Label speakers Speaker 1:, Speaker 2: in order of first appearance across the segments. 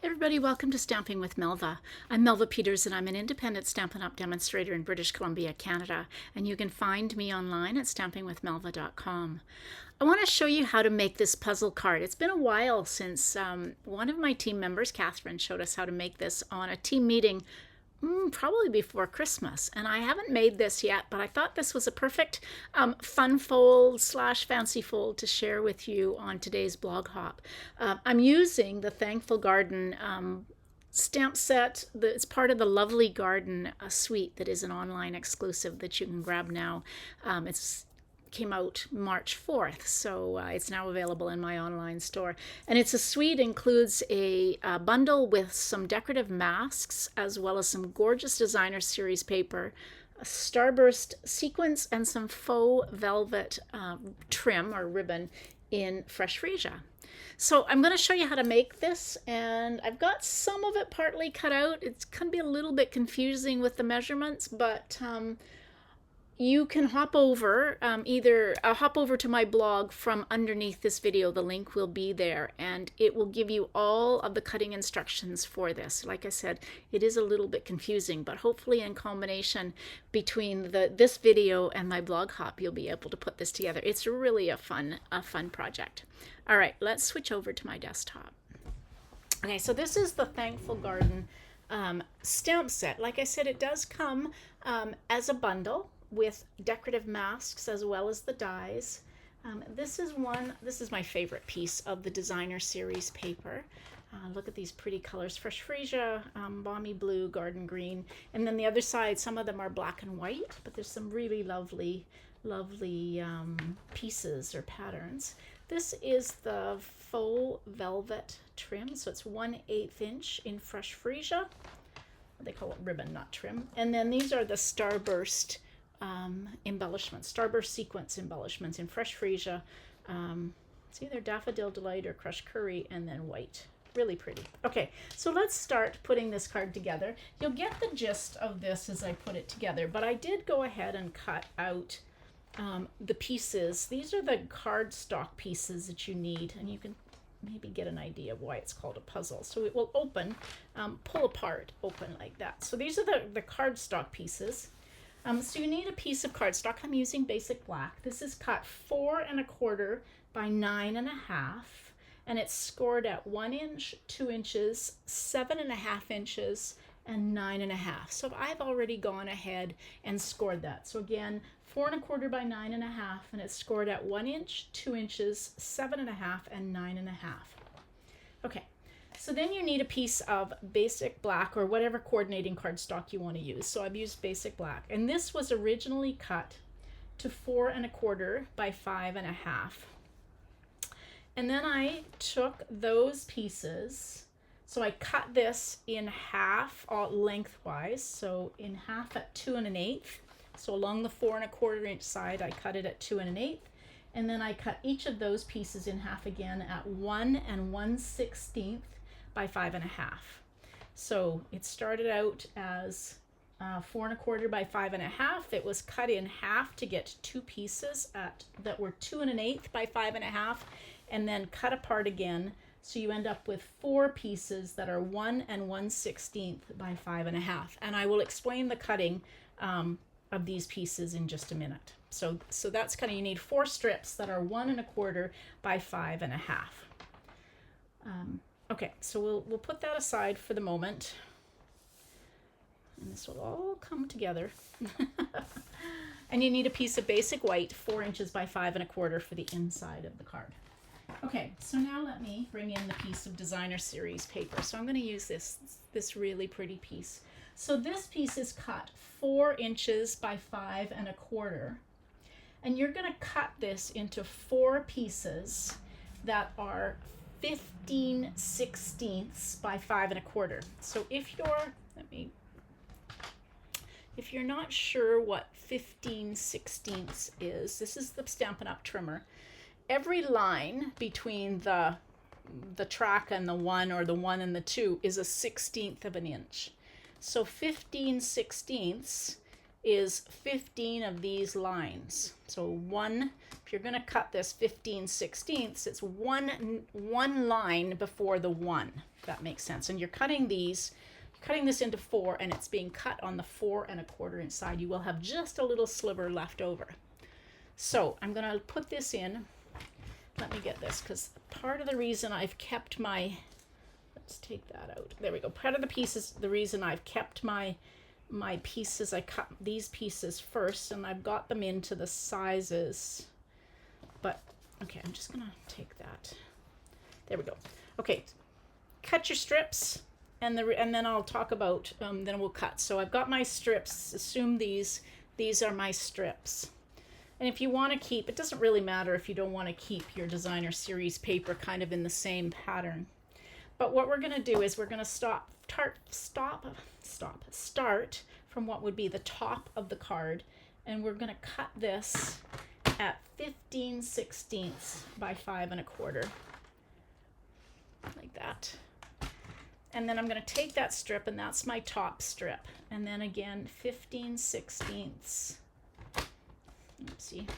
Speaker 1: Hey everybody, welcome to Stamping with Melva. I'm Melva Peters and I'm an independent Stampin' Up! Demonstrator in British Columbia, Canada, and you can find me online at stampingwithmelva.com. I want to show you how to make this puzzle card. It's been a while since one of my team members, Catherine, showed us how to make this on a team meeting probably before Christmas, and I haven't made this yet, but I thought this was a perfect fun fold slash fancy fold to share with you on today's blog hop. I'm using the Thankful Garden stamp set. It's part of the Lovely Garden suite that is an online exclusive that you can grab now. It's came out March 4th, so it's now available in my online store. And it's a suite, includes a bundle with some decorative masks, as well as some gorgeous designer series paper, a starburst sequins, and some faux velvet trim or ribbon in fresh freesia. So I'm going to show you how to make this, and I've got some of it partly cut out. It's going to be a little bit confusing with the measurements, but you can hop over, hop over to my blog from underneath this video. The link will be there, and it will give you all of the cutting instructions for this. Like I said, it is a little bit confusing, but hopefully in combination between this video and my blog hop, you'll be able to put this together. It's really a fun project. All right, let's switch over to my desktop. Okay, so this is the Thankful Garden stamp set. Like I said, it does come as a bundle with decorative masks as well as the dies. This is my favorite piece of the designer series paper. Look at these pretty colors: fresh freesia, balmy blue, garden green, and then the other side, some of them are black and white, but there's some really lovely pieces or patterns. This is the faux velvet trim, so it's 1/8 inch in fresh freesia. They call it ribbon, not trim. And then these are the starburst embellishments, starburst sequence embellishments in fresh freesia. It's either daffodil delight or crushed curry, and then white. Really pretty. Okay, so let's start putting this card together. You'll get the gist of this as I put it together, but I did go ahead and cut out the pieces. These are the cardstock pieces that you need, and you can maybe get an idea of why it's called a puzzle. So it will open, pull apart, open like that. So these are the cardstock pieces. So you need a piece of cardstock. I'm using basic black. This is cut 4 1/4 by 9 1/2, and it's scored at 1 inch, 2 inches, 7 1/2 inches, and 9 1/2. So I've already gone ahead and scored that. So again, 4 1/4 by 9 1/2, and it's scored at 1 inch, 2 inches, 7 1/2, and 9 1/2. Okay. So then you need a piece of basic black or whatever coordinating cardstock you want to use. So I've used basic black. And this was originally cut to 4 1/4 by 5 1/2. And then I took those pieces. So I cut this in half lengthwise. So in half at 2 1/8. So along the 4 1/4 inch side, I cut it at 2 1/8. And then I cut each of those pieces in half again at 1 1/16 by 5 1/2. So it started out as 4 1/4 by 5 1/2. It was cut in half to get two pieces that were 2 1/8 by 5 1/2, and then cut apart again. So you end up with 4 pieces that are 1 1/16 by 5 1/2. And I will explain the cutting of these pieces in just a minute. So that's kind of, you need 4 strips that are 1 1/4 by 5 1/2. Okay, so we'll put that aside for the moment, and this will all come together. And you need a piece of basic white, 4 inches by 5 1/4 for the inside of the card. Okay, so now let me bring in the piece of designer series paper. So I'm going to use this really pretty piece. So this piece is cut 4 inches by 5 1/4, and you're going to cut this into 4 pieces that are 15/16 by 5 1/4. So if you're not sure what 15/16 is, this is the Stampin' Up! Trimmer. Every line between the track and the 1, or the 1 and the 2, is a 1/16 of an inch. So 15/16 is 15 of these lines. So one, if you're going to cut this 15/16, it's one line before the 1, if that makes sense. And you're cutting this into 4, and it's being cut on the 4 1/4 inch side. You will have just a little sliver left over. So I'm going to put this in. Let me get this, because part of the reason I've kept my, let's take that out. There we go. Part of the reason I've kept my pieces, I cut these pieces first, and I've got them into the sizes. But okay, I'm just gonna take that. There we go. Okay, cut your strips, and then I'll talk about then we'll cut. So I've got my strips. Assume these are my strips. And if you want to keep, it doesn't really matter if you don't want to keep your designer series paper kind of in the same pattern. But what we're going to do is we're going to start from what would be the top of the card, and we're going to cut this at 15/16 by 5 1/4, like that. And then I'm going to take that strip, and that's my top strip, and then again 15/16. Oopsie.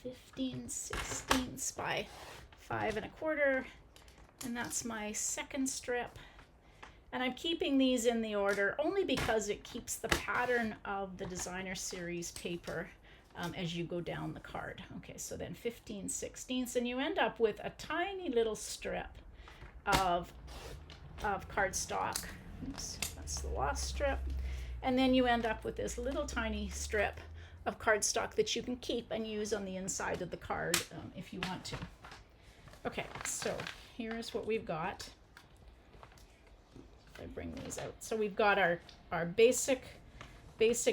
Speaker 1: 15/16 by 5 1/4. And that's my second strip. And I'm keeping these in the order only because it keeps the pattern of the designer series paper as you go down the card. Okay, so then 15/16, and you end up with a tiny little strip of cardstock. Oops, that's the last strip. And then you end up with this little tiny strip of cardstock that you can keep and use on the inside of the card if you want to. Okay, so here's what we've got. If I bring these out. So we've got our basic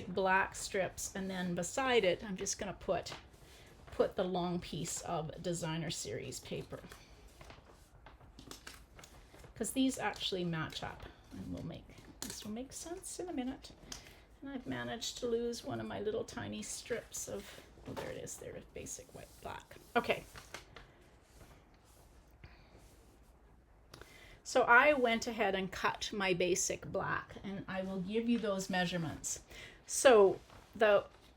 Speaker 1: black strips, and then beside it, I'm just going to put the long piece of designer series paper, because these actually match up, and this will make sense in a minute. And I've managed to lose one of my little tiny strips of, oh, there it is, there is basic white black. Okay. So I went ahead and cut my basic black, and I will give you those measurements. So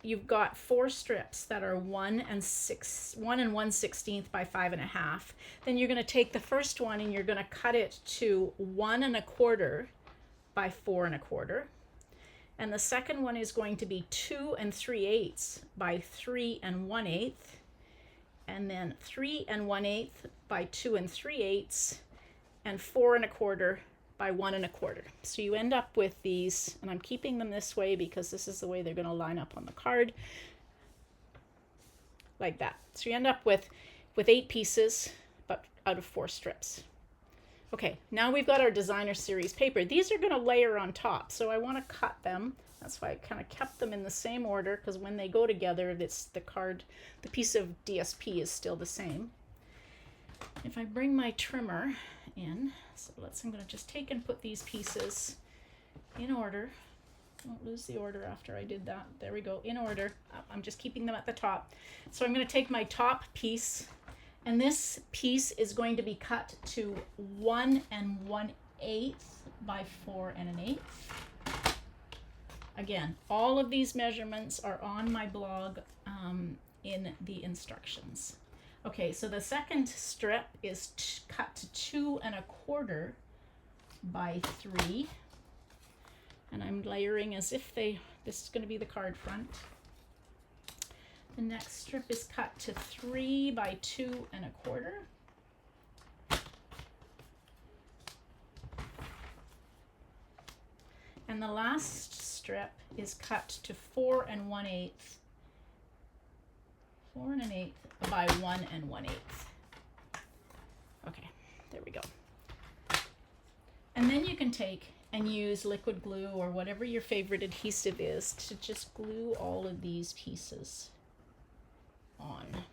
Speaker 1: you've got 4 strips that are 1 1/16 by 5 1/2. Then you're going to take the first one and you're going to cut it to 1 1/4 by 4 1/4. And the second one is going to be 2 3/8 by 3 1/8. And then 3 1/8 by 2 3/8. And 4 1/4 by 1 1/4. So you end up with these, and I'm keeping them this way because this is the way they're going to line up on the card, like that. So you end up with 8 pieces, but out of 4 strips. Okay, now we've got our designer series paper. These are going to layer on top, so I want to cut them. That's why I kind of kept them in the same order, because when they go together, the piece of DSP is still the same. If I bring my trimmer in, so I'm going to just take and put these pieces in order. Don't lose the order after I did that. There we go, in order. I'm just keeping them at the top. So I'm going to take my top piece, and this piece is going to be cut to 1 1/8 by 4 1/8. Again, all of these measurements are on my blog in the instructions. Okay, so the second strip is cut to 2 1/4 by 3. And I'm layering as if this is going to be the card front. The next strip is cut to 3 by 2 1/4. And the last strip is cut to 4 1/8. 4 1/8 by 1 1/8. Okay, there we go. And then you can take and use liquid glue or whatever your favorite adhesive is to just glue all of these pieces on.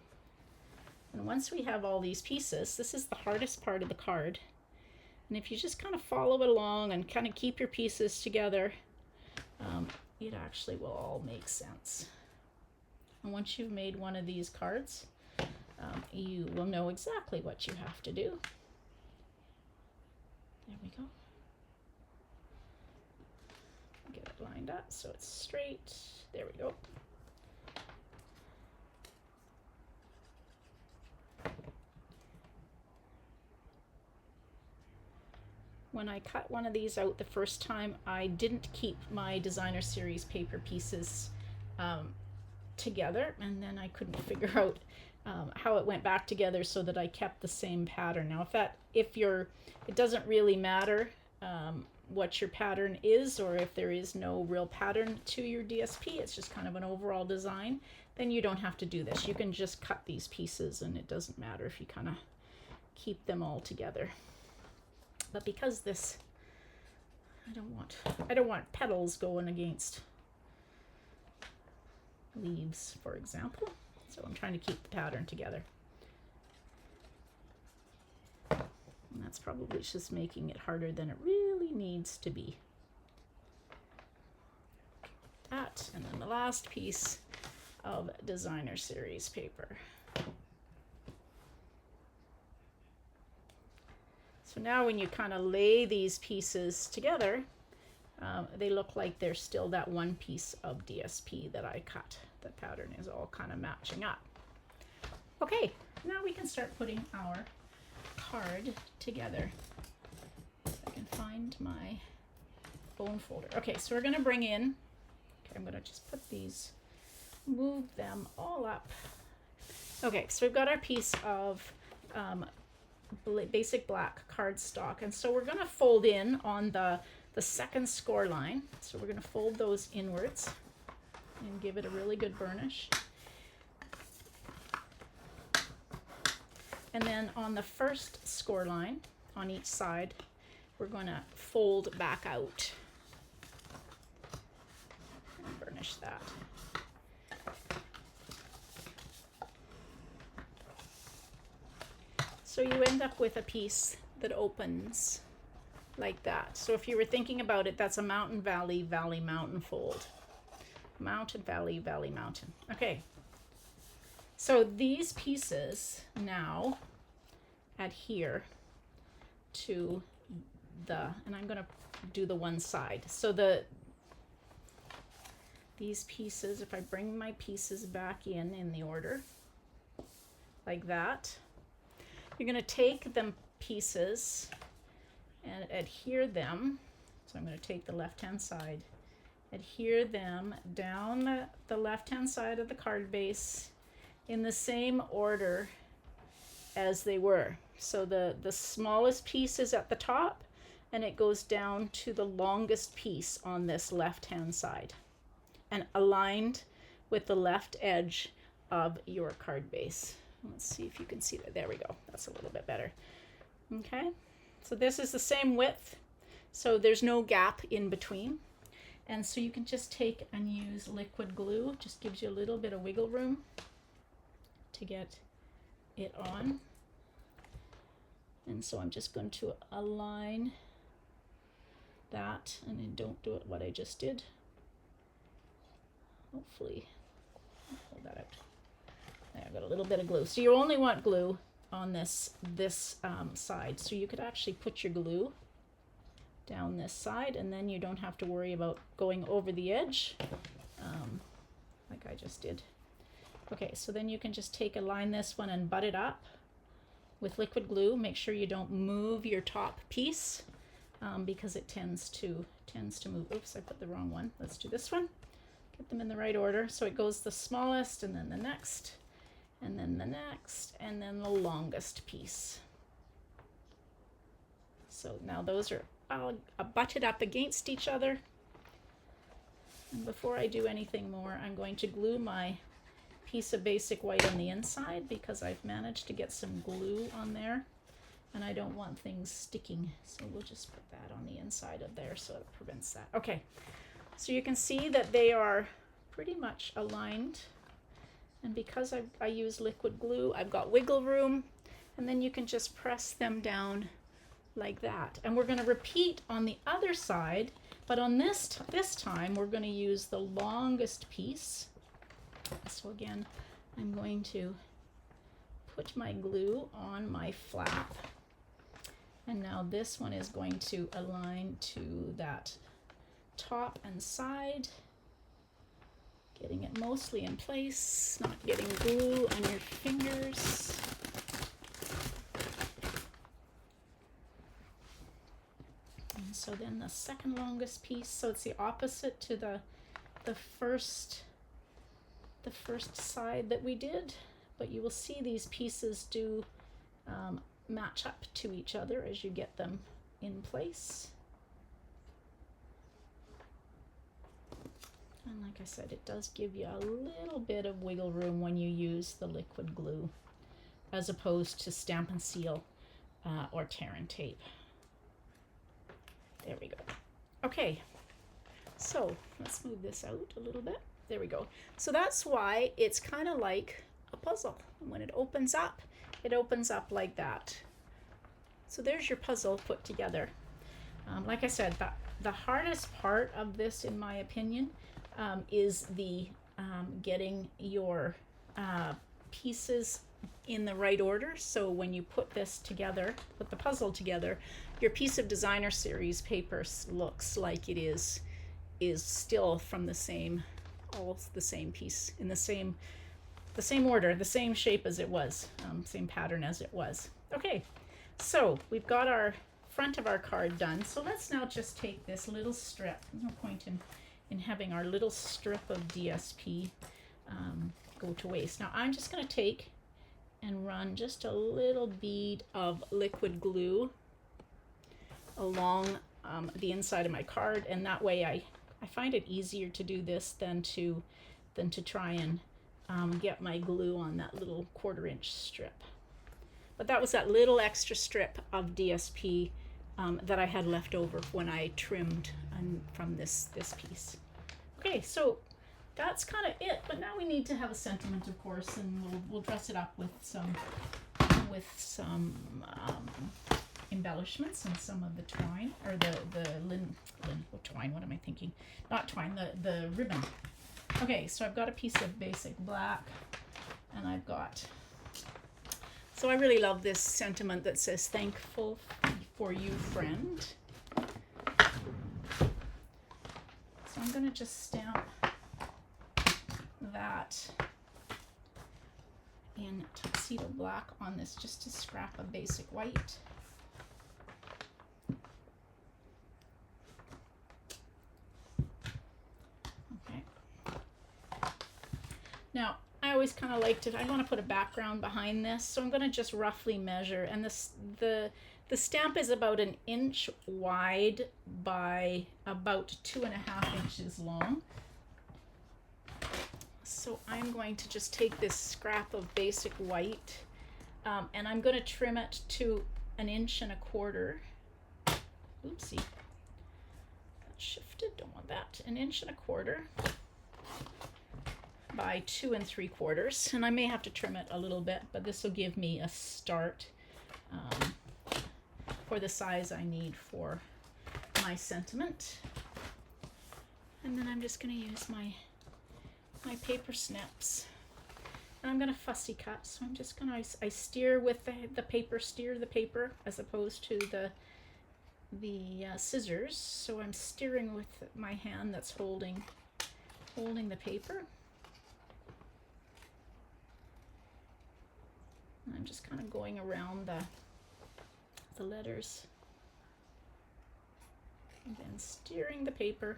Speaker 1: And once we have all these pieces, this is the hardest part of the card. And if you just kind of follow it along and kind of keep your pieces together, it actually will all make sense. And once you've made one of these cards, you will know exactly what you have to do. There we go. Get it lined up so it's straight. There we go. When I cut one of these out the first time, I didn't keep my designer series paper pieces together, and then I couldn't figure out how it went back together so that I kept the same pattern. Now, it doesn't really matter what your pattern is, or if there is no real pattern to your DSP, it's just kind of an overall design, then you don't have to do this. You can just cut these pieces, and it doesn't matter if you kind of keep them all together. But because this, I don't want petals going against leaves, for example. So I'm trying to keep the pattern together. And that's probably just making it harder than it really needs to be. That, and then the last piece of designer series paper. So now when you kind of lay these pieces together, they look like they're still that one piece of DSP that I cut. The pattern is all kind of matching up. Okay, now we can start putting our card together. If I can find my bone folder. Okay, so we're going to bring in, okay, I'm going to just put these, move them all up. Okay, so we've got our piece of basic black cardstock, and so we're going to fold in on the second score line. So we're going to fold those inwards and give it a really good burnish. And then on the first score line on each side, we're going to fold back out and burnish that. So you end up with a piece that opens like that. So if you were thinking about it, that's a mountain, valley, valley, mountain fold. Mountain, valley, valley, mountain. Okay. So these pieces now adhere to and I'm going to do the one side. So these pieces, if I bring my pieces back in the order, like that, you're going to take them pieces and adhere them. So I'm going to take the left-hand side, adhere them down the left-hand side of the card base in the same order as they were. So the smallest piece is at the top, and it goes down to the longest piece on this left-hand side, and aligned with the left edge of your card base. Let's see if you can see that. There we go. That's a little bit better. Okay, so this is the same width, so there's no gap in between. And so you can just take and use liquid glue. Just gives you a little bit of wiggle room to get it on. And so I'm just going to align that, and then don't do it what I just did. Hopefully, I'll pull that out. I've got a little bit of glue. So you only want glue on this side. So you could actually put your glue down this side, and then you don't have to worry about going over the edge like I just did. Okay, so then you can just align this one and butt it up with liquid glue. Make sure you don't move your top piece because it tends to move. Oops, I put the wrong one. Let's do this one. Get them in the right order. So it goes the smallest, and then the next, and then the next, and then the longest piece. So now those are all butted up against each other. And before I do anything more, I'm going to glue my piece of basic white on the inside because I've managed to get some glue on there, and I don't want things sticking. So we'll just put that on the inside of there so it prevents that. Okay, so you can see that they are pretty much aligned. And because I use liquid glue, I've got wiggle room, and then you can just press them down like that. And we're going to repeat on the other side, but on this time we're going to use the longest piece. So again, I'm going to put my glue on my flap, and now this one is going to align to that top and side, getting it mostly in place, not getting glue on your fingers. And so then the second longest piece, so it's the opposite to the first side that we did, but you will see these pieces do match up to each other as you get them in place. And like I said, it does give you a little bit of wiggle room when you use the liquid glue, as opposed to stamp and seal or tear and tape. There we go. Okay, so let's move this out a little bit. There we go. So that's why it's kind of like a puzzle. And when it opens up like that. So there's your puzzle put together. Like I said, the hardest part of this, in my opinion, is the getting your pieces in the right order. So when you put this together, put the puzzle together, your piece of designer series paper looks like it is still from the same piece in the same order, the same shape as it was, same pattern as it was. Okay, so we've got our front of our card done. So let's now just take this little strip. There's no point in having our little strip of DSP go to waste. Now I'm just going to take and run just a little bead of liquid glue along the inside of my card, and that way I find it easier to do this than to try and get my glue on that little 1/4 inch strip. But that was that little extra strip of DSP that I had left over when I trimmed from this piece. Okay, so that's kind of it. But now we need to have a sentiment, of course, and we'll dress it up with some embellishments and some of the twine, or the twine. What am I thinking? Not twine. The ribbon. Okay, so I've got a piece of basic black, and I've got. So I really love this sentiment that says "Thankful for you, friend." So I'm going to just stamp that in tuxedo black on this, just a scrap of basic white. Okay. Now, I always kind of liked it. I want to put a background behind this, so I'm going to just roughly measure. And the stamp is about 1 inch wide by about 2.5 inches long. So I'm going to just take this scrap of basic white, and I'm going to trim it to 1.25 inches. Oopsie, that shifted. Don't want that. 1.25 inches by 2 3/4, and I may have to trim it a little bit, but this will give me a start for the size I need for my sentiment. And then I'm just going to use my paper snips, and I'm going to fussy cut. So I'm just going to I steer with the paper, as opposed to the scissors. So I'm steering with my hand that's holding the paper. And I'm just kind of going around the letters and then steering the paper.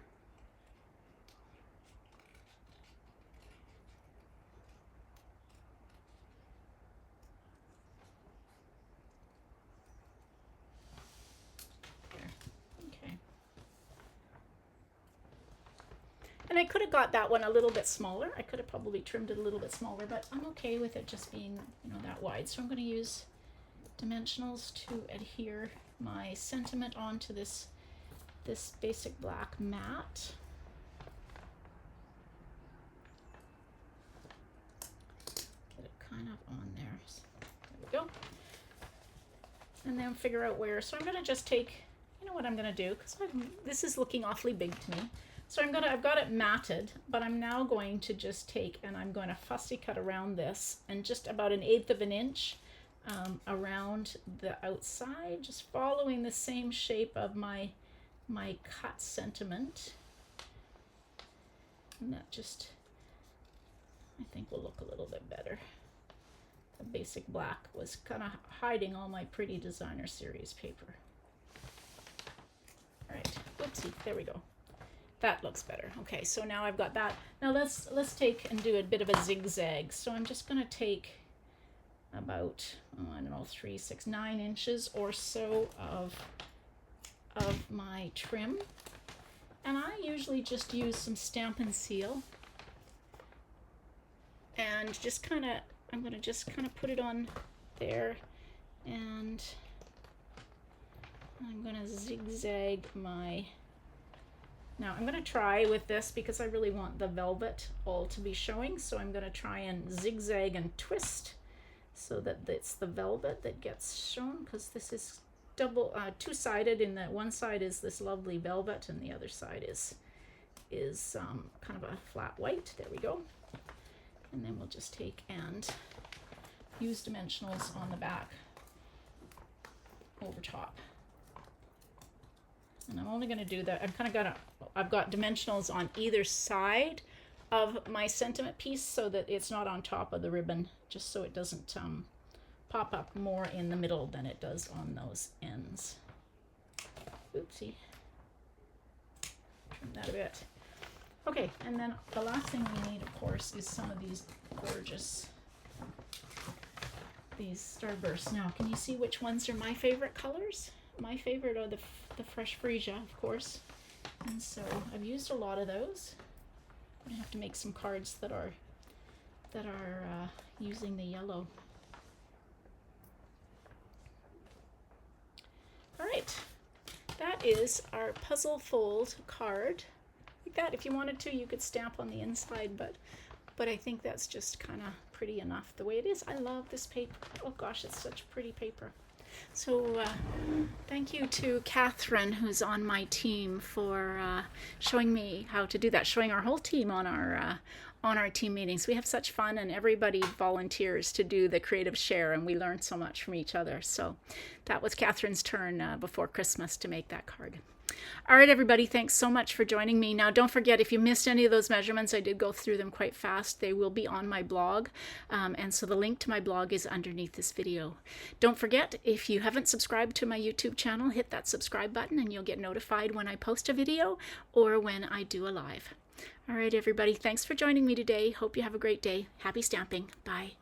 Speaker 1: And I could have got that one a little bit smaller. I could have probably trimmed it a little bit smaller, but I'm okay with it just being, that wide. So I'm going to use dimensionals to adhere my sentiment onto this basic black mat. Get it kind of on there. So there we go. And then figure out where. So I'm going to just take, what I'm going to do, because this is looking awfully big to me. So I've got it matted, but I'm now going to just take and I'm going to fussy cut around this, and just about 1/8 inch around the outside, just following the same shape of my cut sentiment. And that just, I think, will look a little bit better. The basic black was kind of hiding all my pretty designer series paper. All right, oopsie, there we go. That looks better. Okay, so now I've got that. Now let's take and do a bit of a zigzag. So I'm just going to take about, I don't know, 3, 6, 9 inches or so of my trim. And I usually just use some Stampin' Seal. And just kind of, I'm going to just kind of put it on there. And I'm going to zigzag my... Now I'm going to try with this because I really want the velvet all to be showing. So I'm going to try and zigzag and twist so that it's the velvet that gets shown, because this is two-sided. In that one side is this lovely velvet and the other side is kind of a flat white. There we go. And then we'll just take and use dimensionals on the back over top. And I'm only going to do that. I've got dimensionals on either side of my sentiment piece so that it's not on top of the ribbon, just so it doesn't pop up more in the middle than it does on those ends. Oopsie. Trim that a bit. Okay, and then the last thing we need, of course, is some of these gorgeous, these starbursts. Now, can you see which ones are my favorite colors? My favorite are the fresh freesia, of course. And so I've used a lot of those. I have to make some cards that are using the yellow. All right, that is our puzzle fold card. Like that, if you wanted to, you could stamp on the inside, but I think that's just kind of pretty enough the way it is. I love this paper. Oh gosh, it's such pretty paper. So thank you to Catherine, who's on my team, for showing me how to do that, showing our whole team on our team meetings. We have such fun, and everybody volunteers to do the creative share, and we learn so much from each other. So that was Catherine's turn before Christmas to make that card. All right, everybody, thanks so much for joining me. Now, don't forget, if you missed any of those measurements, I did go through them quite fast. They will be on my blog, and so the link to my blog is underneath this video. Don't forget, if you haven't subscribed to my YouTube channel, hit that subscribe button, and you'll get notified when I post a video or when I do a live. All right, everybody, thanks for joining me today. Hope you have a great day. Happy stamping. Bye.